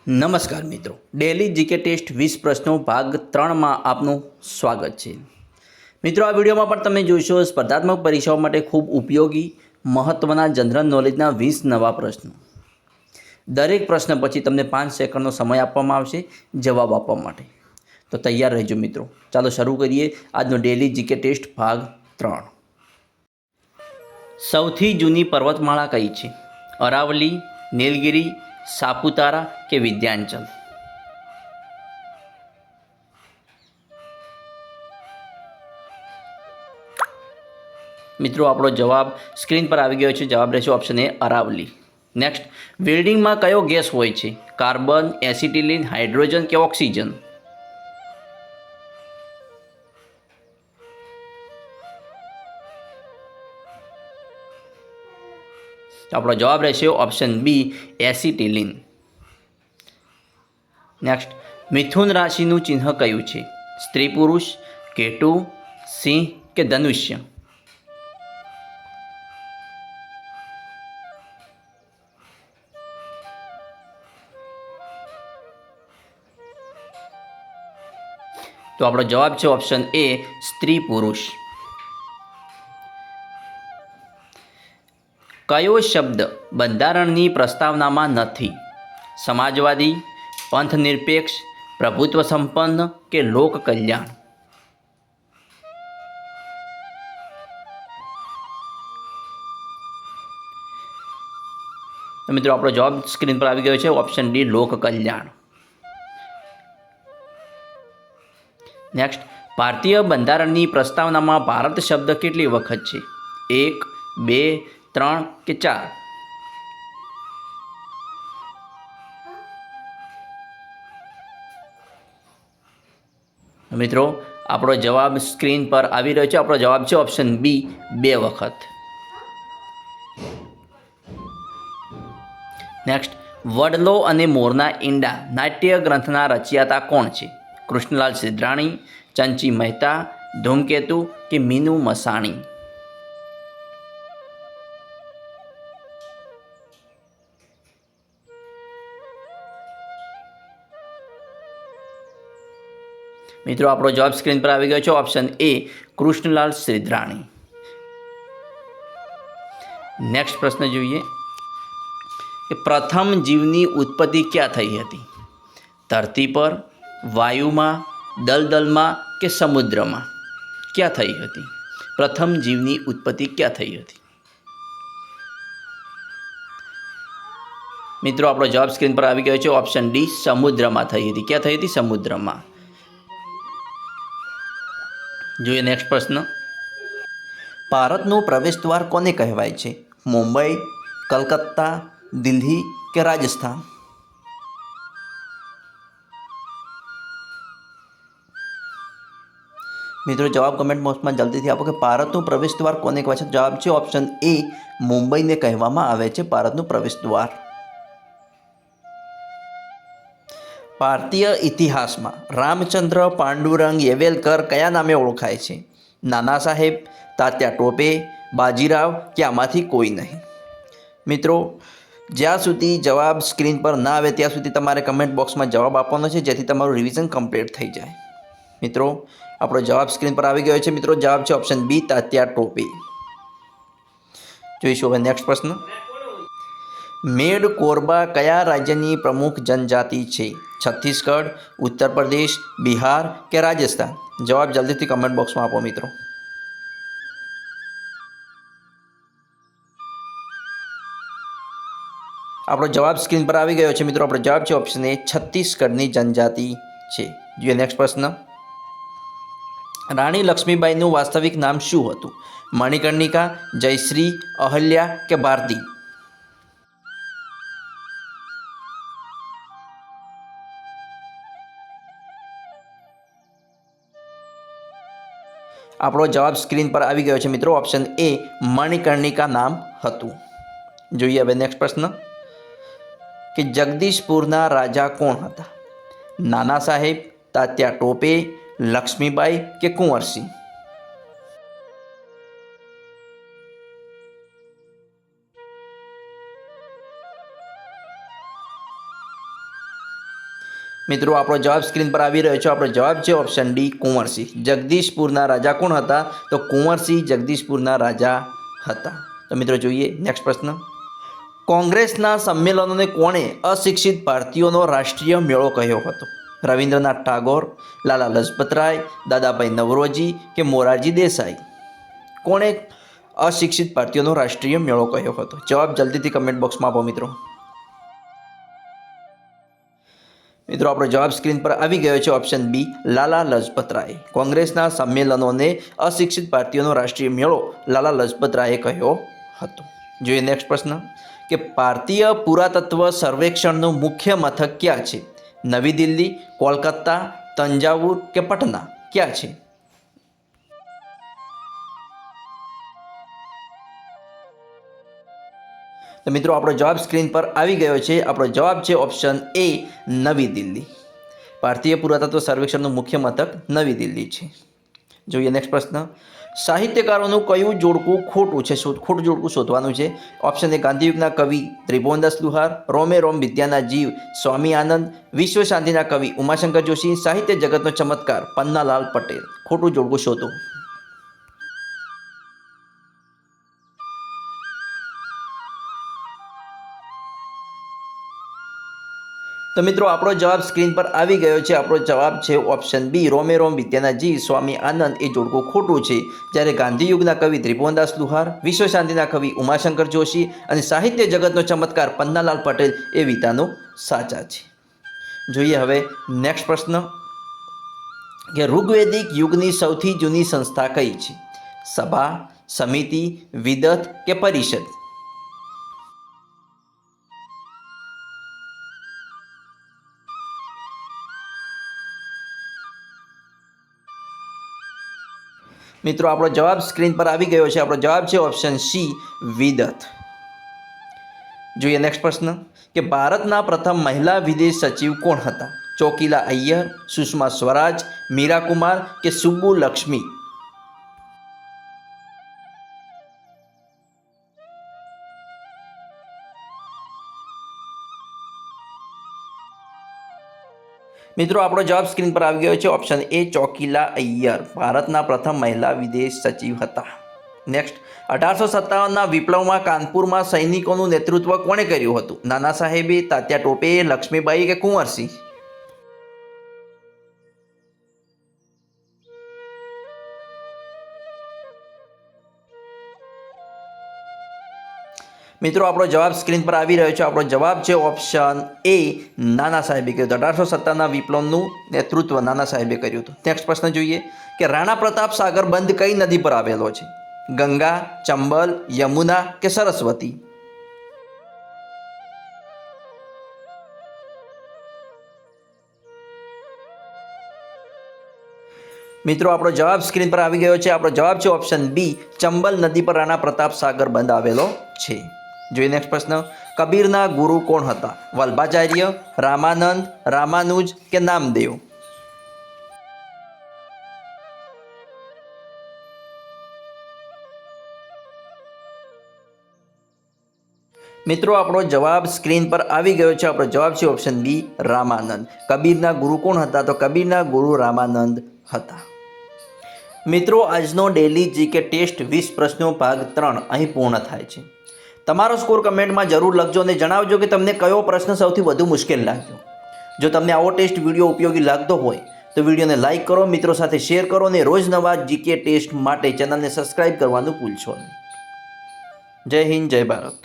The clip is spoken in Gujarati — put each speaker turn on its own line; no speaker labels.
નમસ્કાર મિત્રો, ડેલી જીકે ટેસ્ટ 20 પ્રશ્નો ભાગ 3માં આપનું સ્વાગત છે। મિત્રો, આ વિડીયોમાં પણ તમે જોશો સ્પર્ધાત્મક પરીક્ષાઓ માટે ખૂબ ઉપયોગી મહત્ત્વના જનરલ નોલેજના 20 નવા પ્રશ્નો। દરેક પ્રશ્ન પછી તમને 5 સેકન્ડનો સમય આપવામાં આવશે જવાબ આપવા માટે। તો તૈયાર રહેજો મિત્રો। ચાલો શરૂ કરીએ આજનો ડેલી જીકે ટેસ્ટ ભાગ 3। સૌથી જૂની પર્વતમાળા કઈ છે? અરાવલી, નીલગિરી, સાપુતારા કે વિંધ્યાચલ? મિત્રો, આપણો જવાબ સ્ક્રીન પર આવી ગયો છે। જવાબ રહેશે ઓપ્શન એ, અરાવલી। નેક્સ્ટ, વેલ્ડિંગમાં કયો ગેસ હોય છે? કાર્બન, એસિટિલિન, હાઇડ્રોજન કે ઓક્સિજન? આપણો જવાબ રહેશે ઓપ્શન બી, એસિટિલિન। નેક્સ્ટ, મિથુન રાશિનું ચિહ્ન કયું છે? સ્ત્રી પુરુષ, કેતુ, સિંહ કે ધનુષ્ય? તો આપણો જવાબ છે ઓપ્શન એ, સ્ત્રી પુરુષ। કયો શબ્દ બંધારણની પ્રસ્તાવનામાં નથી? સમાજવાદી, પંથનિરપેક્ષ, પ્રભુત્વ સંપન્ન કે લોક કલ્યાણ? તો મિત્રો, આપણો જવાબ સ્ક્રીન પર આવી ગયો છે ઓપ્શન ડી, લોક કલ્યાણ। નેક્સ્ટ, ભારતીય બંધારણની પ્રસ્તાવનામાં ભારત શબ્દ કેટલી વખત છે? 1, 2, 3 કે 4? મિત્રો, આપણો જવાબ સ્ક્રીન પર આવી રહ્યો છે। આપણો જવાબ છે ઓપ્શન બી, 2 વખત। નેક્સ્ટ, વડલો અને મોરના ઈંડા નાટ્ય ગ્રંથના રચયિતા કોણ છે? કૃષ્ણલાલ સિદ્ધાણી, ચંચી મહેતા, ધૂમકેતુ કે મીનુ મસાણી? મિત્રો, આપણો જવાબ સ્ક્રીન પર આવી ગયો છે ઓપ્શન એ, કૃષ્ણલાલ સિદ્ધાણી। નેક્સ્ટ પ્રશ્ન જોઈએ કે પ્રથમ જીવની ઉત્પત્તિ ક્યાં થઈ હતી? ધરતી પર, વાયુમાં, દલદલમાં કે સમુદ્રમાં? ક્યાં થઈ હતી? પ્રથમ જીવની ઉત્પત્તિ ક્યાં થઈ હતી? મિત્રો, આપણો જવાબ સ્ક્રીન પર આવી ગયો છે ઓપ્શન ડી, સમુદ્રમાં થઈ હતી। ક્યાં થઈ હતી? સમુદ્રમાં। જોઈએ નેક્સ્ટ પ્રશ્ન। ભારતનું પ્રવેશ દ્વાર કોને કહેવાય છે? મુંબઈ, કલકત્તા, દિલ્હી કે રાજસ્થાન? મિત્રો, જવાબ કમેન્ટ બોક્સમાં જલ્દીથી આપો કે ભારતનું પ્રવેશ દ્વાર કોને કહેવાય છે? જવાબ છે ઓપ્શન એ, મુંબઈને કહેવામાં આવે છે ભારતનું પ્રવેશ દ્વાર। ભારતીય ઇતિહાસમાં રામચંદ્ર પાંડુરંગ યેવેલકર કયા નામે ઓળખાય છે? નાના સાહેબ, તાત્યા ટોપે, બાજીરાવ કે આમાંથી કોઈ નહીં? મિત્રો, જ્યાં સુધી જવાબ સ્ક્રીન પર ના આવે ત્યાં સુધી તમારે કમેન્ટ બોક્સમાં જવાબ આપવાનો છે, જેથી તમારું રિવિઝન કમ્પ્લીટ થઈ જાય। મિત્રો, આપણો જવાબ સ્ક્રીન પર આવી ગયો છે। મિત્રો, જવાબ છે ઓપ્શન બી, તાત્યા ટોપે। જોઈશું હવે નેક્સ્ટ પ્રશ્ન। મેડ કોરબા કયા રાજ્યની પ્રમુખ જનજાતિ છે? છત્તીસગઢ, ઉત્તર પ્રદેશ, બિહાર કે રાજસ્થાન? જવાબ જલ્દીથી કમેન્ટ બોક્સમાં આપો મિત્રો। આપણો જવાબ સ્ક્રીન પર આવી ગયો છે। મિત્રો, આપણો જવાબ છે ઓપ્શન એ, છત્તીસગઢની જનજાતિ છે। જોઈએ નેક્સ્ટ પ્રશ્ન। રાણી લક્ષ્મીબાઈનું વાસ્તવિક નામ શું હતું? મણિકર્ણિકા, જયશ્રી, અહલ્યા કે ભારતી? આપણો જવાબ સ્ક્રીન પર આવી ગયો છે। મિત્રો, ઓપ્શન એ, મણિકર્ણિકા નામ હતું। જોઈએ હવે નેક્સ્ટ પ્રશ્ન કે જગદીશપુરના રાજા કોણ હતા? નાના સાહેબ, તાત્યા ટોપે, લક્ષ્મીબાઈ કે કુંવરસિંહ? મિત્રો આપણો જવાબ સ્ક્રીન પર આવી રહ્યો છે। આપણો જવાબ છે ઓપ્શન ડી કુંવરસિંહ। જગદીશપુરના રાજા કોણ હતા? તો કુંવરસિંહ જગદીશપુરના રાજા હતા। તો મિત્રો જોઈએ નેક્સ્ટ પ્રશ્ન। કોંગ્રેસના સંમેલનોને કોણે અશિક્ષિત ભારતીયોનો રાષ્ટ્રીય મેળો કહ્યો હતો? રવિન્દ્રનાથ ટાગોર, લાલા લજપતરાય, દાદાભાઈ નવરોજી કે મોરારજી દેસાઈ? કોણે અશિક્ષિત ભારતીયોનો રાષ્ટ્રીય મેળો કહ્યો હતો? જવાબ જલ્દીથી કમેન્ટ બોક્સમાં આપો મિત્રો। મિત્રો આપણો જવાબ સ્ક્રીન પર આવી ગયો છે ઓપ્શન બી લાલા લજપતરાય। કોંગ્રેસના સંમેલનોને અશિક્ષિત ભારતીયોનો રાષ્ટ્રીય મેળો લાલા લજપતરાયે કહ્યો હતો। જોઈએ નેક્સ્ટ પ્રશ્ન કે ભારતીય પુરાતત્વ સર્વેક્ષણનું મુખ્ય મથક ક્યાં છે? નવી દિલ્હી, કોલકાતા, તંજાવુર કે પટના? ક્યાં છે? તો મિત્રો આપણો જવાબ સ્ક્રીન પર આવી ગયો છે। આપણો જવાબ છે ઓપ્શન એ નવી દિલ્હી। ભારતીય પુરાતત્વ સર્વેક્ષણનું મુખ્ય મથક નવી દિલ્હી છે। જોઈએ નેક્સ્ટ પ્રશ્ન। સાહિત્યકારોનું કયું જોડકું ખોટું છે? ખોટું જોડકું શોધવાનું છે। ઓપ્શન એ ગાંધીયુગના કવિ ત્રિભુવનદાસ લુહાર, રોમે રોમ વિદ્યાના જીવ સ્વામી આનંદ, વિશ્વ શાંતિના કવિ ઉમાશંકર જોશી, સાહિત્ય જગતનો ચમત્કાર પન્નાલાલ પટેલ। ખોટું જોડકું શોધો। તો મિત્રો આપણો જવાબ સ્ક્રીન પર આવી ગયો છે। આપણો જવાબ છે ઓપ્શન બી રોમે રોમ વિદ્યાના જીવ સ્વામી આનંદ એ જોડકું ખોટું છે। જ્યારે ગાંધીયુગના કવિ ત્રિભુવનદાસ લુહાર, વિશ્વ શાંતિના કવિ ઉમાશંકર જોશી અને સાહિત્ય જગતનો ચમત્કાર પન્નાલાલ પટેલ એ વિધાનો સાચા છે। જોઈએ હવે નેક્સ્ટ પ્રશ્ન કે ઋગ્વેદિક યુગની સૌથી જૂની સંસ્થા કઈ છે? સભા, સમિતિ, વિદત કે પરિષદ? મિત્રો આપણો જવાબ સ્ક્રીન પર આવી ગયો છે। આપણો જવાબ છે ઓપ્શન સી વિદત। જોઈએ નેક્સ્ટ પ્રશ્ન કે ભારતના પ્રથમ મહિલા વિદેશ સચિવ કોણ હતા? ચોકીલા અય્યર, સુષ્મા સ્વરાજ, મીરા કુમાર કે સુબ્બુ લક્ષ્મી? મિત્રો આપણો જવાબ સ્ક્રીન પર આવી ગયો છે ઓપ્શન એ ચોકીલા અય્યર ભારતના પ્રથમ મહિલા વિદેશ સચિવ હતા। નેક્સ્ટ 1857ના વિપ્લવમાં કાનપુરમાં સૈનિકોનું નેતૃત્વ કોણે કર્યું હતું? નાના સાહેબે, તાત્યા ટોપે, લક્ષ્મીબાઈ કે કુંવરસિંહ? મિત્રો આપણો જવાબ સ્ક્રીન પર આવી રહ્યો છે। આપણો જવાબ છે ઓપ્શન એ નાના સાહેબે કર્યું હતું। 1857ના વિપ્લવનું નેતૃત્વ નાના સાહેબે કર્યું હતું। નેક્સ્ટ પ્રશ્ન જોઈએ કે રાણા પ્રતાપ સાગર બંધ કઈ નદી પર આવેલો છે? ગંગા, ચંબલ, યમુના કે સરસ્વતી? મિત્રો આપણો જવાબ સ્ક્રીન પર આવી ગયો છે। આપણો જવાબ છે ઓપ્શન બી ચંબલ નદી પર રાણા પ્રતાપ સાગર બંધ આવેલો છે। જોઈએ નેક્સ્ટ પ્રશ્ન કબીરના ગુરુ કોણ હતા? વલ્ભાચાર્ય, રામાનંદ, રામાનુજ કે નામદેવ? મિત્રો આપણો જવાબ સ્ક્રીન પર આવી ગયો છે। આપણો જવાબ છે ઓપ્શન બી રામાનંદ। કબીરના ગુરુ કોણ હતા? તો કબીરના ગુરુ રામાનંદ હતા। મિત્રો આજનો ડેલી જીકે ટેસ્ટ 20 પ્રશ્નો ભાગ 3 અહીં પૂર્ણ થાય છે। તમારો સ્કોર કમેન્ટમાં જરૂર લખજો અને જણાવજો કે તમને કયો પ્રશ્ન સૌથી વધુ મુશ્કેલ લાગ્યો। જો તમને આવો ટેસ્ટ વિડીયો ઉપયોગી લાગતો હોય તો વિડીયોને લાઇક કરો, મિત્રો સાથે શેર કરો અને રોજ નવા જીકે ટેસ્ટ માટે ચેનલને સબસ્ક્રાઇબ કરવાનું ભૂલશો નહીં। જય હિન્દ, જય ભારત।